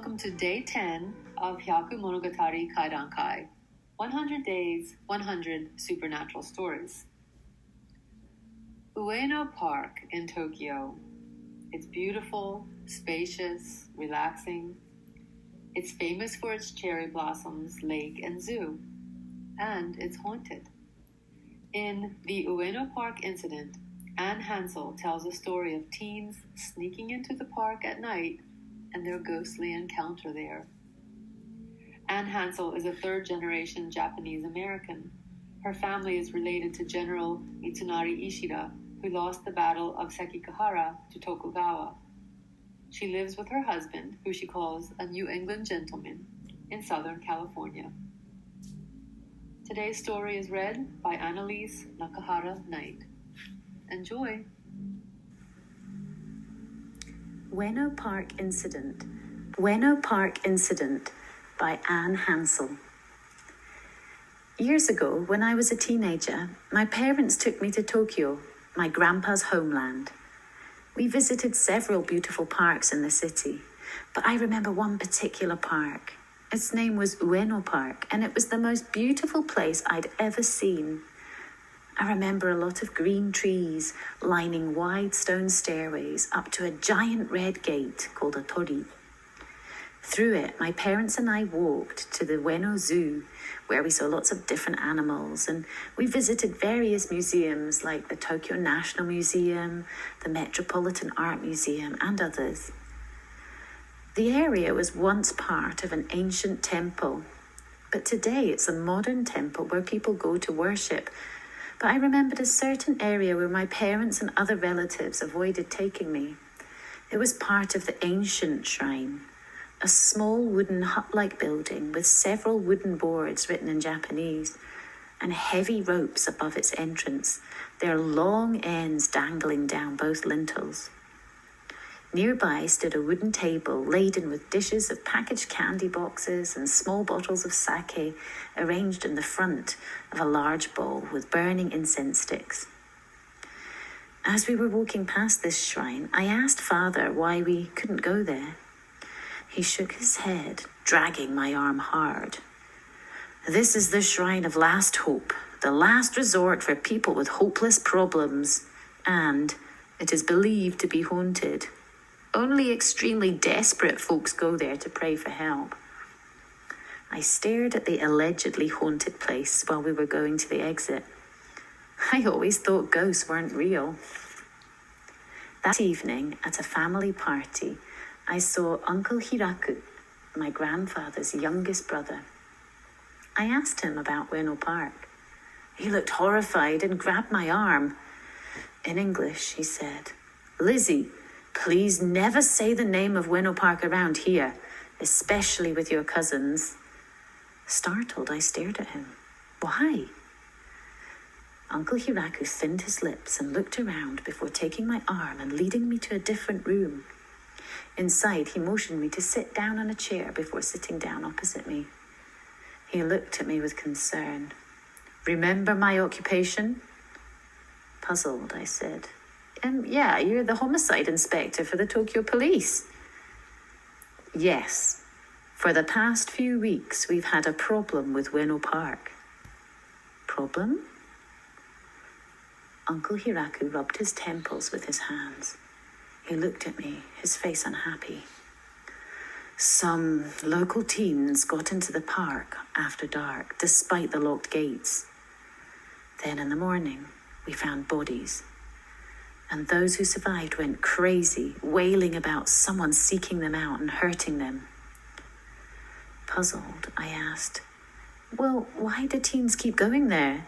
welcome to Day 10 of Hyaku Monogatari Kaidankai, 100 Days, 100 Supernatural Stories. Ueno Park in Tokyo. It's beautiful, spacious, relaxing. It's famous for its cherry blossoms, lake, and zoo. And it's haunted. In the Ueno Park Incident, Anne Hansell tells a story of teens sneaking into the park at night and their ghostly encounter there. Anne Hansell is a third-generation Japanese-American. Her family is related to General Mitsunari Ishida, who lost the Battle of Sekigahara to Tokugawa. She lives with her husband, who she calls a New England gentleman, in Southern California. Today's story is read by Annalise Nakahara Knight. Enjoy! Ueno Park Incident. Ueno Park Incident by Anne Hansell. Years ago, when I was a teenager, my parents took me to Tokyo, my grandpa's homeland. We visited several beautiful parks in the city, but I remember one particular park. Its name was Ueno Park, and it was the most beautiful place I'd ever seen. I remember a lot of green trees lining wide stone stairways up to a giant red gate called a torii. Through it, my parents and I walked to the Ueno Zoo, where we saw lots of different animals, and we visited various museums like the Tokyo National Museum, the Metropolitan Art Museum, and others. The area was once part of an ancient temple, but today it's a modern temple where people go to worship. But I remembered a certain area where my parents and other relatives avoided taking me. It was part of the ancient shrine, a small wooden hut-like building with several wooden boards written in Japanese and heavy ropes above its entrance, their long ends dangling down both lintels. Nearby stood a wooden table laden with dishes of packaged candy boxes and small bottles of sake arranged in the front of a large bowl with burning incense sticks. As we were walking past this shrine, I asked Father why we couldn't go there. He shook his head, dragging my arm hard. "This is the shrine of last hope, the last resort for people with hopeless problems, and it is believed to be haunted. Only extremely desperate folks go there to pray for help." I stared at the allegedly haunted place while we were going to the exit. I always thought ghosts weren't real. That evening, at a family party, I saw Uncle Hiraku, my grandfather's youngest brother. I asked him about Ueno Park. He looked horrified and grabbed my arm. In English, he said, "Lizzie, please never say the name of Ueno Park around here, especially with your cousins." Startled, I stared at him. "Why?" Uncle Hiraku thinned his lips and looked around before taking my arm and leading me to a different room. Inside, he motioned me to sit down on a chair before sitting down opposite me. He looked at me with concern. "Remember my occupation?" Puzzled, I said, "Yeah, you're the homicide inspector for the Tokyo police." "Yes. For the past few weeks, we've had a problem with Ueno Park." "Problem?" Uncle Hiraku rubbed his temples with his hands. He looked at me, his face unhappy. "Some local teens got into the park after dark, despite the locked gates. Then in the morning, we found bodies. And those who survived went crazy, wailing about someone seeking them out and hurting them." Puzzled, I asked, "Well, why do teens keep going there?"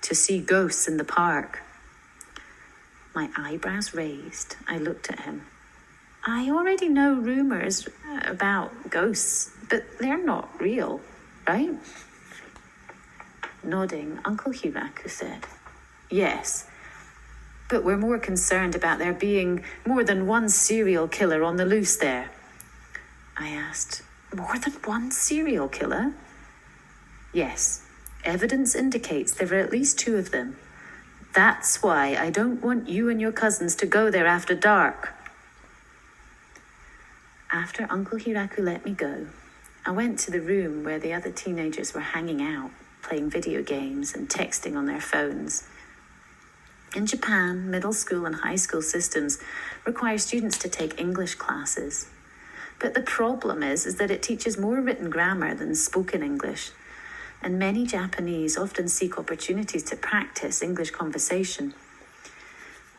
"To see ghosts in the park." My eyebrows raised. I looked at him. "I already know rumors about ghosts, but they're not real, right?" Nodding, Uncle Hiraku said, "Yes, but we're more concerned about there being more than one serial killer on the loose there." I asked, "More than one serial killer?" "Yes, evidence indicates there are at least 2 of them. That's why I don't want you and your cousins to go there after dark." After Uncle Hiraku let me go, I went to the room where the other teenagers were hanging out, playing video games and texting on their phones. In Japan, middle school and high school systems require students to take English classes. But the problem is that it teaches more written grammar than spoken English, and many Japanese often seek opportunities to practice English conversation.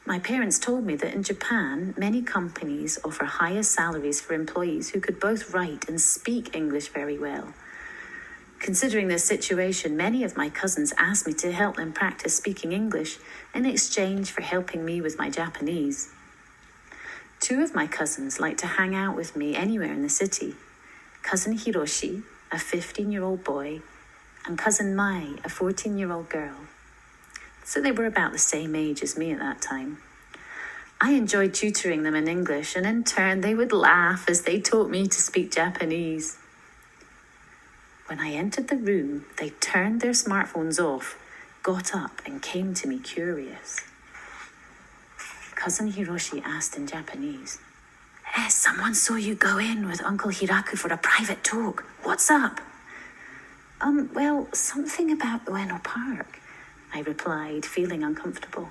My parents told me that in Japan, many companies offer higher salaries for employees who could both write and speak English very well. Considering this situation, many of my cousins asked me to help them practice speaking English in exchange for helping me with my Japanese. 2 of my cousins like to hang out with me anywhere in the city. Cousin Hiroshi, a 15-year-old boy, and Cousin Mai, a 14-year-old girl. So they were about the same age as me at that time. I enjoyed tutoring them in English, and in turn they would laugh as they taught me to speak Japanese. When I entered the room, they turned their smartphones off, got up, and came to me curious. Cousin Hiroshi asked in Japanese, "Someone saw you go in with Uncle Hiraku for a private talk. What's up?" Well, something about Ueno Park," I replied, feeling uncomfortable.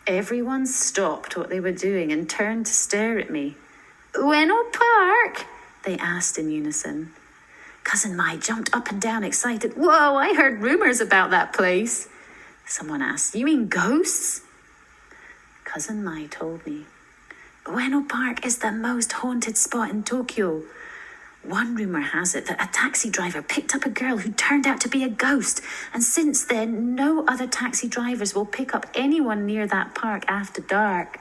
Everyone stopped what they were doing and turned to stare at me. "Ueno Park?" they asked in unison. Cousin Mai jumped up and down, excited. "Whoa, I heard rumors about that place." Someone asked, "You mean ghosts?" Cousin Mai told me, "Ueno Park is the most haunted spot in Tokyo. One rumor has it that a taxi driver picked up a girl who turned out to be a ghost, and since then, no other taxi drivers will pick up anyone near that park after dark."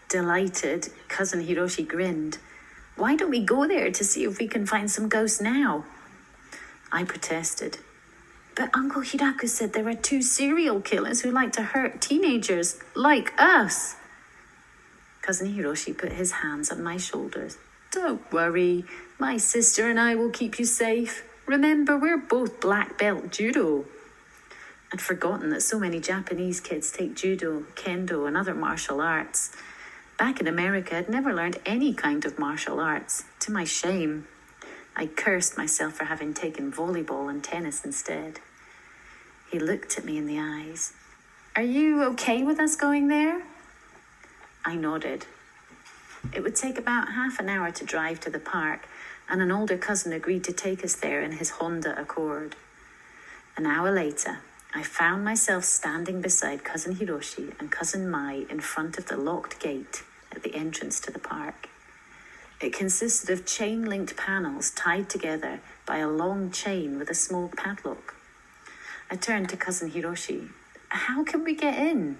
Delighted, Cousin Hiroshi grinned. "Why don't we go there to see if we can find some ghosts now?" I protested. "But Uncle Hiraku said there are 2 serial killers who like to hurt teenagers, like us." Cousin Hiroshi put his hands on my shoulders. "Don't worry, my sister and I will keep you safe. Remember, we're both black belt judo." I'd forgotten that so many Japanese kids take judo, kendo, and other martial arts. Back in America, I'd never learned any kind of martial arts, to my shame. I cursed myself for having taken volleyball and tennis instead. He looked at me in the eyes. "Are you okay with us going there?" I nodded. It would take about half an hour to drive to the park, and an older cousin agreed to take us there in his Honda Accord. An hour later, I found myself standing beside Cousin Hiroshi and Cousin Mai in front of the locked gate at the entrance to the park. It consisted of chain-linked panels tied together by a long chain with a small padlock. I turned to Cousin Hiroshi. "How can we get in?"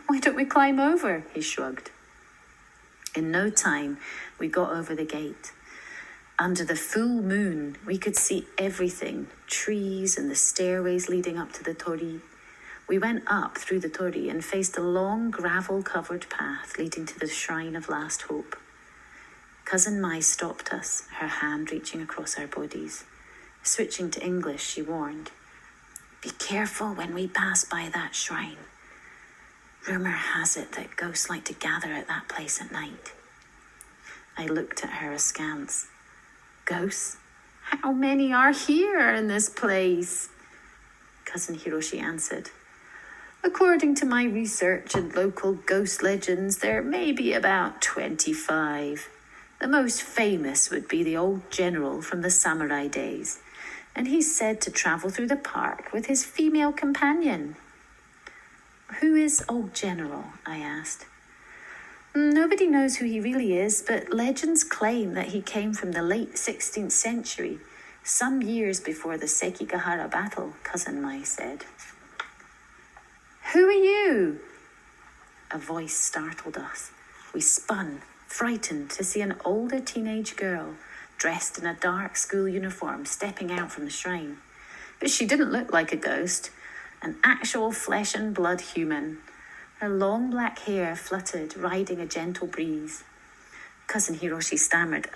"Why don't we climb over?" he shrugged. In no time, we got over the gate. Under the full moon, we could see everything, trees and the stairways leading up to the torii. We went up through the torii and faced a long gravel-covered path leading to the Shrine of Last Hope. Cousin Mai stopped us, her hand reaching across our bodies. Switching to English, she warned, "Be careful when we pass by that shrine. Rumor has it that ghosts like to gather at that place at night." I looked at her askance. "Ghosts? How many are here in this place?" Cousin Hiroshi answered, "According to my research and local ghost legends, there may be about 25. The most famous would be the old general from the samurai days, and he's said to travel through the park with his female companion." "Who is old general?" I asked. "Nobody knows who he really is, but legends claim that he came from the late 16th century, some years before the Sekigahara battle," Cousin Mai said. "Who are you?" A voice startled us. We spun, frightened to see an older teenage girl dressed in a dark school uniform stepping out from the shrine. But she didn't look like a ghost, an actual flesh and blood human. Her long black hair fluttered, riding a gentle breeze. Cousin Hiroshi stammered,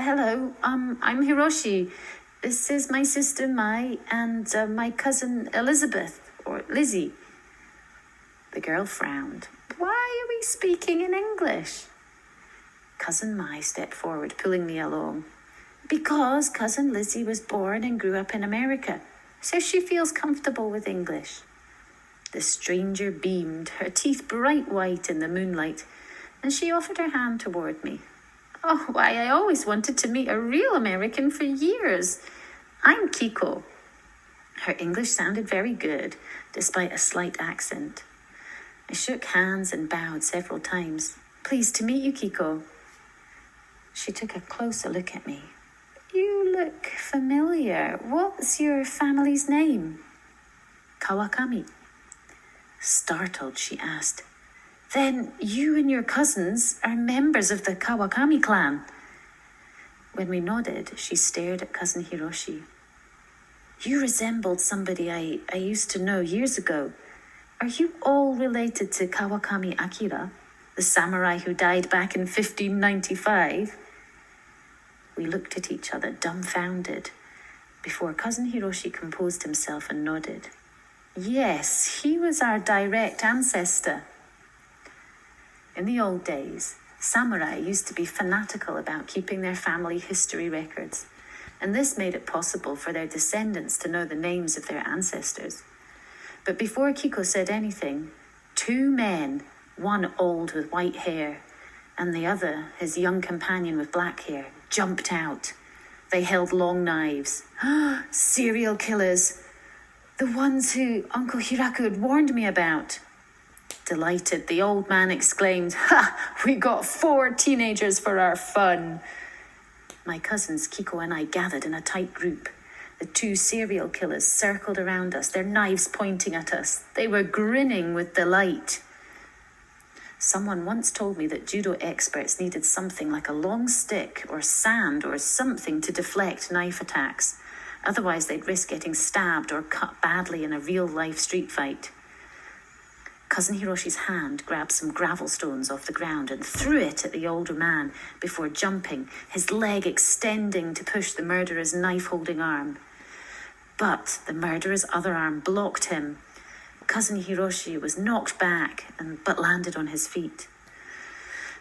"Hello, I'm Hiroshi. This is my sister Mai and my cousin Elizabeth, or Lizzie." The girl frowned. "Why are we speaking in English?" Cousin Mai stepped forward, pulling me along. Because Cousin Lizzie was born and grew up in America, so she feels comfortable with English. The stranger beamed, her teeth bright white in the moonlight, and she offered her hand toward me. Oh, why, I always wanted to meet a real American for years. I'm Kiko. Her English sounded very good, despite a slight accent. I shook hands and bowed several times. Pleased to meet you, Kiko. She took a closer look at me. You look familiar. What's your family's name? Kawakami. Startled, she asked, Then you and your cousins are members of the Kawakami clan. When we nodded, she stared at Cousin Hiroshi. You resembled somebody I used to know years ago. Are you all related to Kawakami Akira, the samurai who died back in 1595? We looked at each other, dumbfounded, before Cousin Hiroshi composed himself and nodded. Yes, he was our direct ancestor. In the old days, samurai used to be fanatical about keeping their family history records, and this made it possible for their descendants to know the names of their ancestors. But before Kiko said anything, two men, one old with white hair, and the other, his young companion with black hair, jumped out. They held long knives. Serial killers. The ones who Uncle Hiraku had warned me about. Delighted, the old man exclaimed, We got 4 teenagers for our fun. My cousins Kiko and I gathered in a tight group. The 2 serial killers circled around us, their knives pointing at us. They were grinning with delight. Someone once told me that judo experts needed something like a long stick or sand or something to deflect knife attacks. Otherwise, they'd risk getting stabbed or cut badly in a real-life street fight. Cousin Hiroshi's hand grabbed some gravel stones off the ground and threw it at the older man before jumping, his leg extending to push the murderer's knife-holding arm. But the murderer's other arm blocked him. Cousin Hiroshi was knocked back but landed on his feet.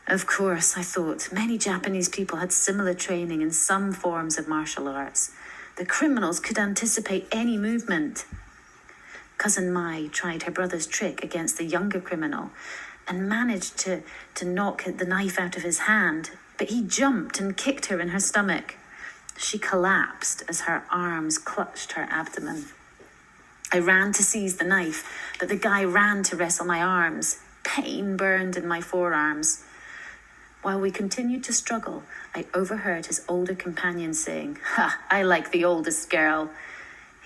Of course, I thought, many Japanese people had similar training in some forms of martial arts. The criminals could anticipate any movement. Cousin Mai tried her brother's trick against the younger criminal and managed to knock the knife out of his hand, but he jumped and kicked her in her stomach. She collapsed as her arms clutched her abdomen. I ran to seize the knife, but the guy ran to wrestle my arms. Pain burned in my forearms. While we continued to struggle, I overheard his older companion saying, I like the oldest girl.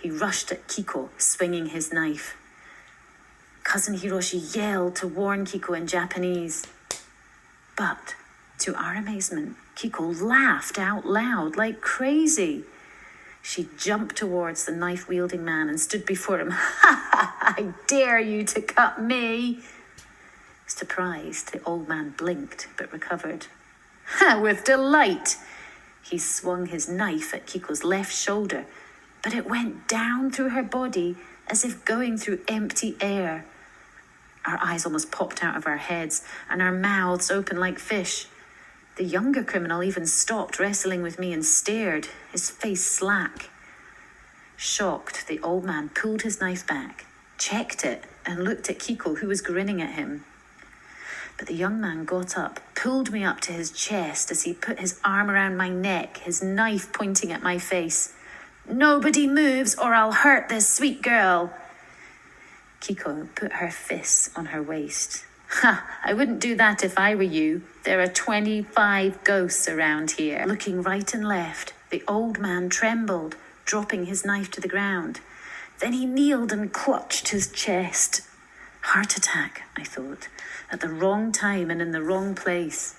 He rushed at Kiko, swinging his knife. Cousin Hiroshi yelled to warn Kiko in Japanese. But, to our amazement, Kiko laughed out loud like crazy. She jumped towards the knife-wielding man and stood before him. I dare you to cut me. Surprised, the old man blinked but recovered. With delight. He swung his knife at Kiko's left shoulder, but it went down through her body as if going through empty air. Our eyes almost popped out of our heads and our mouths open like fish. The younger criminal even stopped wrestling with me and stared, his face slack. Shocked, the old man pulled his knife back, checked it, and looked at Kiko, who was grinning at him. But the young man got up, pulled me up to his chest as he put his arm around my neck, his knife pointing at my face. Nobody moves or I'll hurt this sweet girl. Kiko put her fists on her waist. I wouldn't do that if I were you. There are 25 ghosts around here. Looking right and left, the old man trembled, dropping his knife to the ground. Then he kneeled and clutched his chest. Heart attack, I thought, at the wrong time and in the wrong place.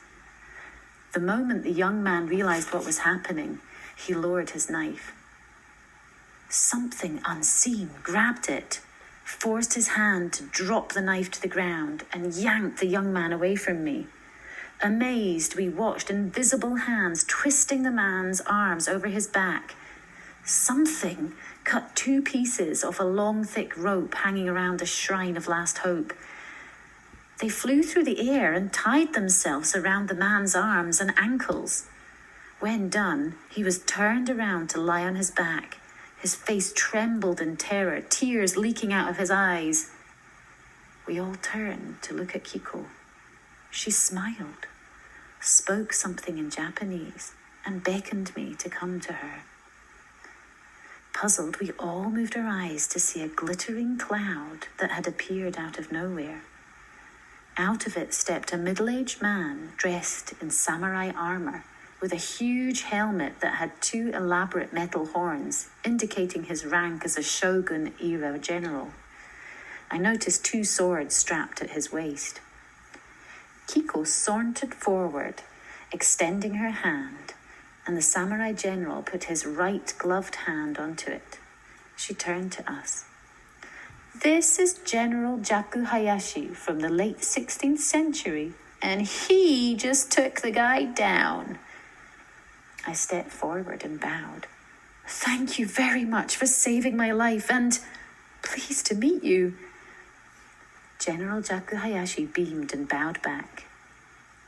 The moment the young man realized what was happening, he lowered his knife. Something unseen grabbed it, forced his hand to drop the knife to the ground, and yanked the young man away from me. Amazed, we watched invisible hands twisting the man's arms over his back. Something cut 2 pieces off a long, thick rope hanging around the shrine of last hope. They flew through the air and tied themselves around the man's arms and ankles. When done, he was turned around to lie on his back. His face trembled in terror, tears leaking out of his eyes. We all turned to look at Kiko. She smiled, spoke something in Japanese, and beckoned me to come to her. Puzzled, we all moved our eyes to see a glittering cloud that had appeared out of nowhere. Out of it stepped a middle-aged man dressed in samurai armor, with a huge helmet that had 2 elaborate metal horns, indicating his rank as a shogun-era general. I noticed 2 swords strapped at his waist. Kiko sauntered forward, extending her hand, and the samurai general put his right gloved hand onto it. She turned to us. "This is General Hayashi from the late 16th century, and he just took the guy down." I stepped forward and bowed. "Thank you very much for saving my life, and pleased to meet you." General Hayashi beamed and bowed back.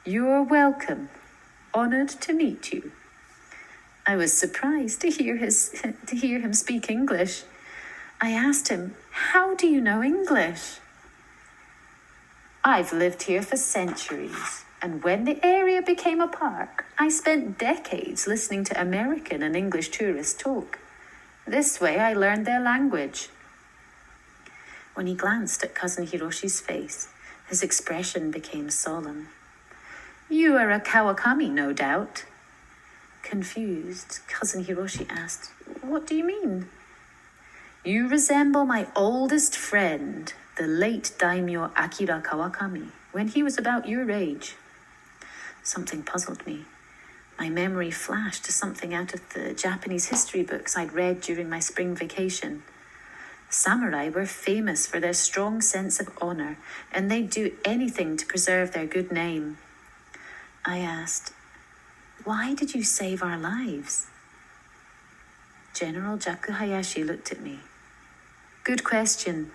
"You're welcome. Honored to meet you." I was surprised to hear him speak English. I asked him, "How do you know English?" "I've lived here for centuries, and when the area became a park, I spent decades listening to American and English tourists talk. This way I learned their language." When he glanced at Cousin Hiroshi's face, his expression became solemn. "You are a Kawakami, no doubt." Confused, Cousin Hiroshi asked, "What do you mean?" "You resemble my oldest friend, the late daimyo Akira Kawakami, when he was about your age." Something puzzled me. My memory flashed to something out of the Japanese history books I'd read during my spring vacation. Samurai were famous for their strong sense of honor, and they'd do anything to preserve their good name. I asked, "Why did you save our lives?" General Hayashi looked at me. "Good question.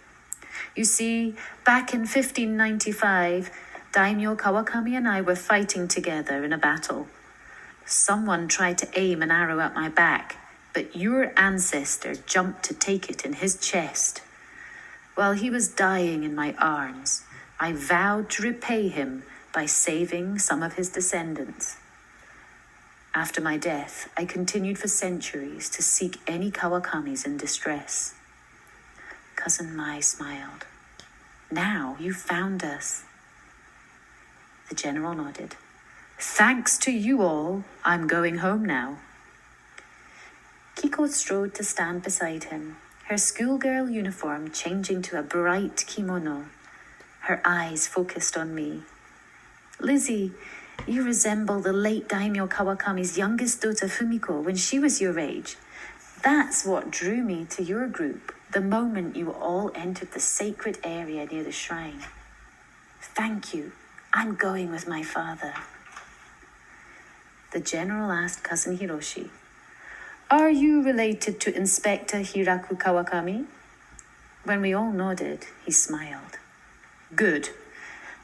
You see, back in 1595, Daimyo Kawakami and I were fighting together in a battle. Someone tried to aim an arrow at my back, but your ancestor jumped to take it in his chest. While he was dying in my arms, I vowed to repay him by saving some of his descendants. After my death, I continued for centuries to seek any Kawakamis in distress." Cousin Mai smiled. "Now you found us." The general nodded. "Thanks to you all, I'm going home now." Kiko strode to stand beside him, her schoolgirl uniform changing to a bright kimono. Her eyes focused on me. "Lizzie, you resemble the late Daimyo Kawakami's youngest daughter Fumiko when she was your age. That's what drew me to your group the moment you all entered the sacred area near the shrine. Thank you. I'm going with my father." The general asked Cousin Hiroshi, "Are you related to Inspector Hiraku Kawakami?" When we all nodded, he smiled. "Good.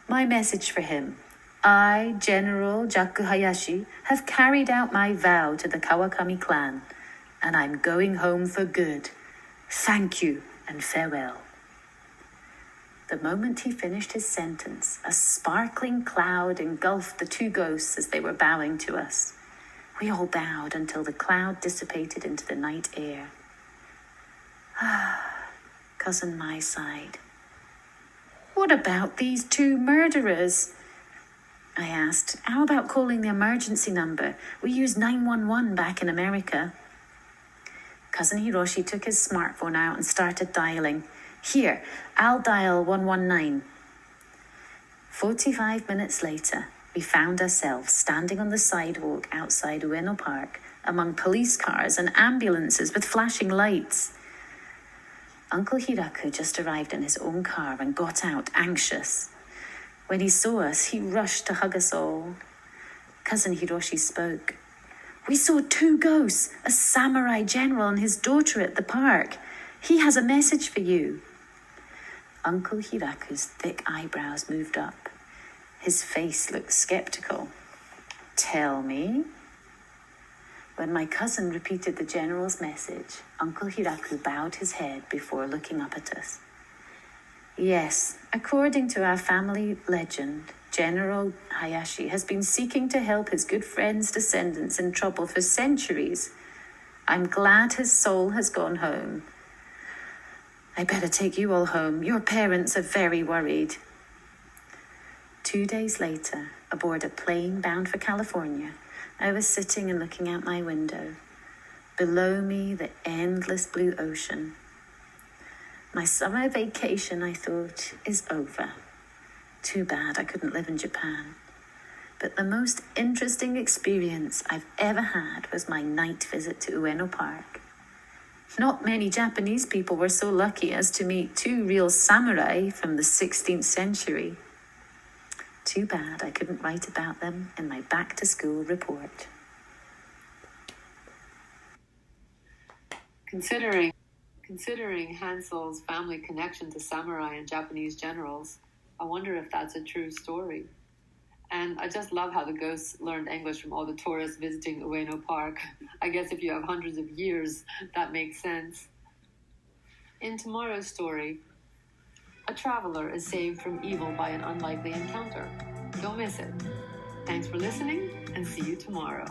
My message for him. I, General Hayashi, have carried out my vow to the Kawakami clan, and I'm going home for good. Thank you and farewell." The moment he finished his sentence, a sparkling cloud engulfed the 2 ghosts as they were bowing to us. We all bowed until the cloud dissipated into the night air. Cousin Mai sighed. "What about these 2 murderers?" I asked. "How about calling the emergency number? We used 911 back in America." Cousin Hiroshi took his smartphone out and started dialing. "Here, I'll dial 119. 45 minutes later, we found ourselves standing on the sidewalk outside Ueno Park among police cars and ambulances with flashing lights. Uncle Hiraku just arrived in his own car and got out, anxious. When he saw us, he rushed to hug us all. Cousin Hiroshi spoke. "We saw 2 ghosts, a samurai general and his daughter at the park. He has a message for you." Uncle Hiraku's thick eyebrows moved up. His face looked skeptical. Tell me? When my cousin repeated the general's message, Uncle Hiraku bowed his head before looking up at us. Yes, according to our family legend, General Hayashi has been seeking to help his good friend's descendants in trouble for centuries. I'm glad his soul has gone home. I better take you all home. Your parents are very worried. 2 days later, aboard a plane bound for California, I was sitting and looking out my window. Below me, the endless blue ocean. My summer vacation, I thought, is over. Too bad I couldn't live in Japan. But the most interesting experience I've ever had was my night visit to Ueno Park. Not many Japanese people were so lucky as to meet 2 real samurai from the 16th century. Too bad I couldn't write about them in my back-to-school report. Considering Hansell's family connection to samurai and Japanese generals, I wonder if that's a true story. And I just love how the ghosts learned English from all the tourists visiting Ueno Park. I guess if you have hundreds of years, that makes sense. In tomorrow's story, a traveler is saved from evil by an unlikely encounter. Don't miss it. Thanks for listening, and see you tomorrow.